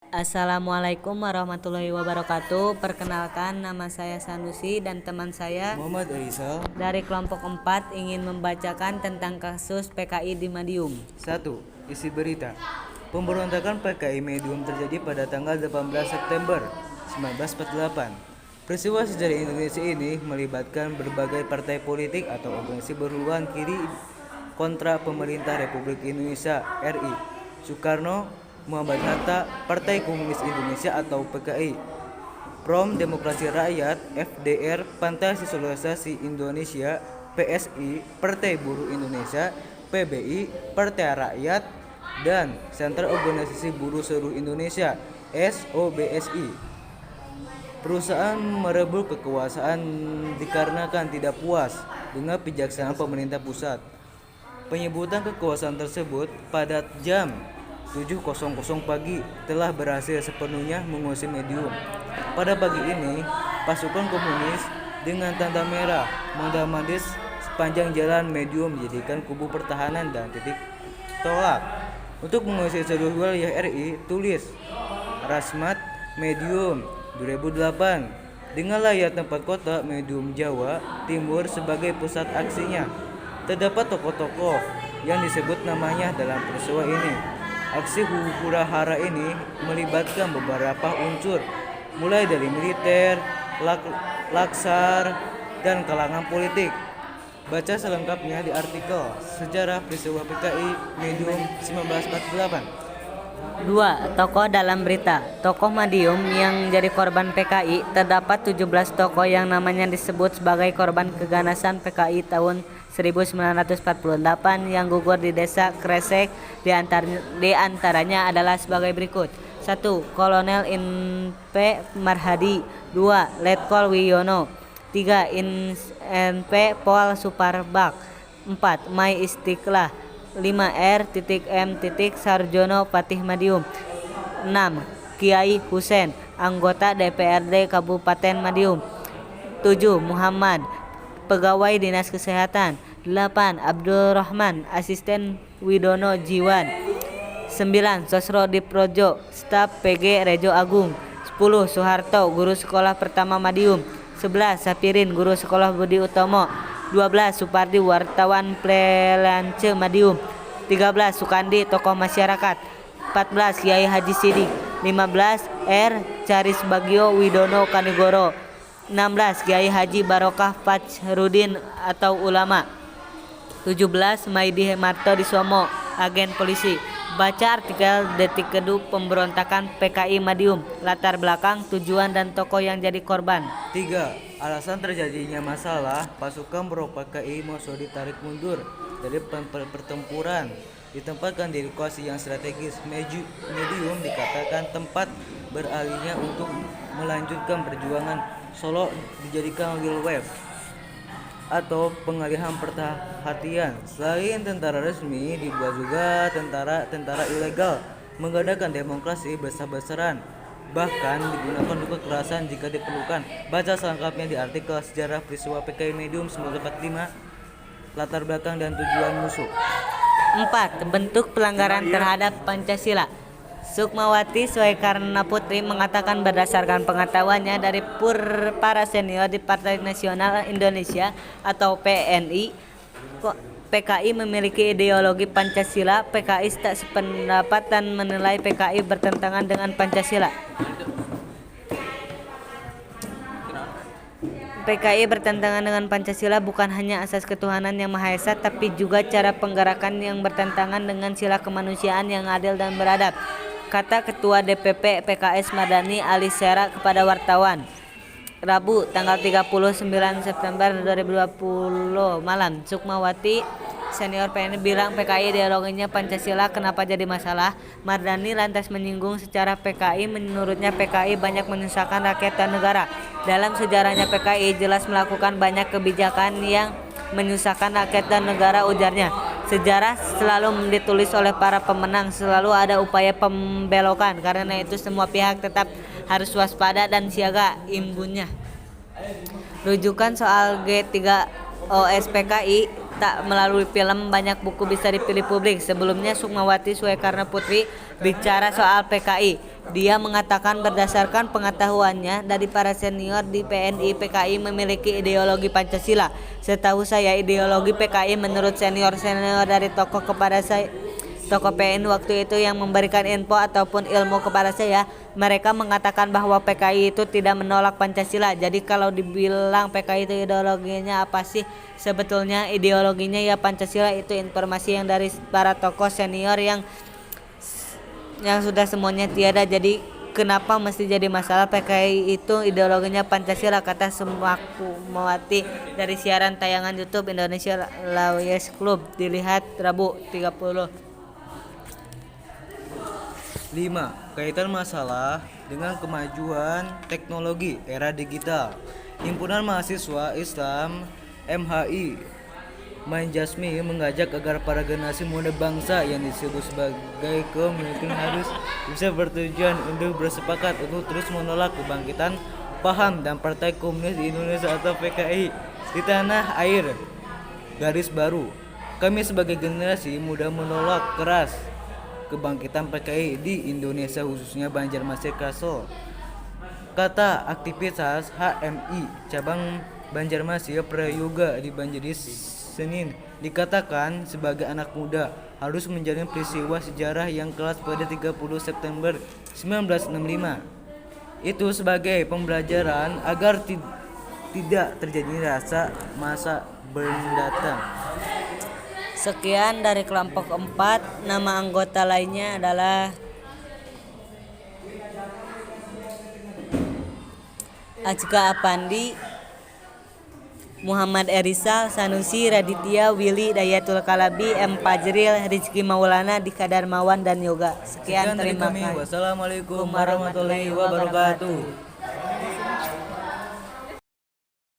Assalamualaikum warahmatullahi wabarakatuh. Perkenalkan, nama saya Sanusi dan teman saya Muhammad Rizal. dari kelompok 4 ingin membacakan tentang kasus PKI di Madiun. 1. Isi berita. Pemberontakan PKI Medium terjadi pada tanggal 18 September 1948. Peristiwa sejarah Indonesia ini melibatkan berbagai partai politik atau organisasi berhubungan kiri kontra pemerintah Republik Indonesia RI, Soekarno, Muhammad Hatta, Partai Komunis Indonesia atau PKI, Front Demokrasi Rakyat FDR, Partai Sosialisasi Indonesia PSI, Partai Buruh Indonesia PBI, Partai Rakyat, dan Sentra Organisasi Buruh Seluruh Indonesia SOBSI. Perusahaan merebut kekuasaan dikarenakan tidak puas dengan kebijaksanaan pemerintah pusat. Penyebutan kekuasaan tersebut pada jam 7.00 pagi telah berhasil sepenuhnya menguasai Medium. Pada pagi ini, pasukan komunis dengan tanda merah mondar-mandir sepanjang jalan Medium menjadikan kubu pertahanan dan titik tolak untuk menguasai seluruh wilayah RI. Tulis Rasmat Medium 2008 dengan layar tempat kota Medium Jawa Timur sebagai pusat aksinya. Terdapat tokoh-tokoh yang disebut namanya dalam peristiwa ini. Aksi huru hara ini melibatkan beberapa unsur, mulai dari militer, laksar, dan kalangan politik. Baca selengkapnya di artikel Sejarah Peristiwa PKI Medium 1948. 2. Tokoh dalam berita. Tokoh Madiun yang jadi korban PKI. Terdapat 17 tokoh yang namanya disebut sebagai korban keganasan PKI tahun 1948 yang gugur di desa Kresek. Di antaranya adalah sebagai berikut. 1. Kolonel INP Marhadi. 2. Letkol Wiono. 3. INP Pol Suparbak. 4. Mai Istiqlah. 5. R.M. Sarjono Patih Madiun. 6. Kiai Husen, anggota DPRD Kabupaten Madiun. 7. Muhammad, pegawai Dinas Kesehatan. 8. Abdurrahman, asisten Widono Jiwan. 9. Sosro Diprojo, staf PG Rejo Agung. 10. Soeharto, guru sekolah pertama Madiun. 11. Sapirin, guru sekolah Budi Utomo. 12. Supardi, wartawan freelance Madiun. 13. Sukandi, tokoh masyarakat. 14. Kiai Haji Sidik. 15. R. Caris Bagio Widono Kanigoro. 16. Kiai Haji Barokah Fajrudin atau ulama. 17. Maidi Marto Disomo, agen polisi. Baca artikel Detik Kedu Pemberontakan PKI Madiun, latar belakang, tujuan, dan tokoh yang jadi korban. 3. Alasan terjadinya masalah, pasukan pro PKI Mosul ditarik mundur dari pertempuran, ditempatkan di lokasi yang strategis. Medium dikatakan tempat beralihnya untuk melanjutkan perjuangan. Solo dijadikan Lil Web atau pengalihan perhatian. Selain tentara resmi, dibuat juga tentara ilegal mengadakan demonstrasi besar-besaran, bahkan digunakan untuk kekerasan jika diperlukan. Baca selengkapnya di artikel Sejarah Peristiwa PKI Medium 1945, latar belakang dan tujuan musuh. 4. Bentuk pelanggaran terhadap Pancasila. Sukmawati Soekarno Putri mengatakan berdasarkan pengetahuannya dari para senior di Partai Nasional Indonesia atau PNI, PKI memiliki ideologi Pancasila. PKI tak sependapat dan menilai PKI bertentangan dengan Pancasila. PKI bertentangan dengan Pancasila bukan hanya asas ketuhanan yang Maha Esa, tapi juga cara penggerakan yang bertentangan dengan sila kemanusiaan yang adil dan beradab, kata Ketua DPP PKS Mardani Alisera kepada wartawan Rabu tanggal 39 September 2020 malam. Sukmawati senior PNI bilang PKI ideologinya Pancasila, kenapa jadi masalah? Mardani lantas menyinggung secara PKI. Menurutnya PKI banyak menyusahkan rakyat dan negara. Dalam sejarahnya PKI jelas melakukan banyak kebijakan yang menyusahkan rakyat dan negara, ujarnya. Sejarah selalu ditulis oleh para pemenang, selalu ada upaya pembelokan. Karena itu semua pihak tetap harus waspada dan siaga, imbunnya. Rujukan soal G3OS PKI tak melalui film, banyak buku bisa dipilih publik. Sebelumnya Sukmawati Soekarno Putri bicara soal PKI. Dia mengatakan berdasarkan pengetahuannya dari para senior di PNI PKI memiliki ideologi Pancasila. Setahu saya ideologi PKI menurut senior-senior dari tokoh kepada saya tokoh PN waktu itu yang memberikan info ataupun ilmu kepada saya, mereka mengatakan bahwa PKI itu tidak menolak Pancasila. Jadi kalau dibilang PKI itu ideologinya apa sih? Sebetulnya ideologinya ya Pancasila, itu informasi yang dari para tokoh senior yang sudah semuanya tiada. Jadi kenapa mesti jadi masalah PKI itu ideologinya Pancasila, kata Sumakmawati dari siaran tayangan YouTube Indonesia Lawyers Club, dilihat Rabu 30. 5. Kaitan masalah dengan kemajuan teknologi era digital. Himpunan Mahasiswa Islam MHI Manjasmi mengajak agar para generasi muda bangsa yang disebut sebagai kaum pemimpin harus bisa bertujuan untuk bersepakat untuk terus menolak kebangkitan paham dan Partai Komunis di Indonesia atau PKI di tanah air. Garis baru, kami sebagai generasi muda menolak keras kebangkitan PKI di Indonesia, khususnya Banjarmasin Kalsel, kata aktivitas HMI cabang Banjarmasin Prayoga di Banjadis Senin. Dikatakan sebagai anak muda harus menjalani peristiwa sejarah yang kelas pada 30 September 1965 itu sebagai pembelajaran agar tidak terjadi rasa masa mendatang. Sekian dari kelompok 4. Nama anggota lainnya adalah Ajka Apandi, Muhammad Erisal, Sanusi, Raditya, Willy, Dayatul Kalabi, M. Fajril, Rizky Maulana, Dika Darmawan, dan Yoga. Sekian, terima kasih. Wassalamualaikum warahmatullahi wabarakatuh.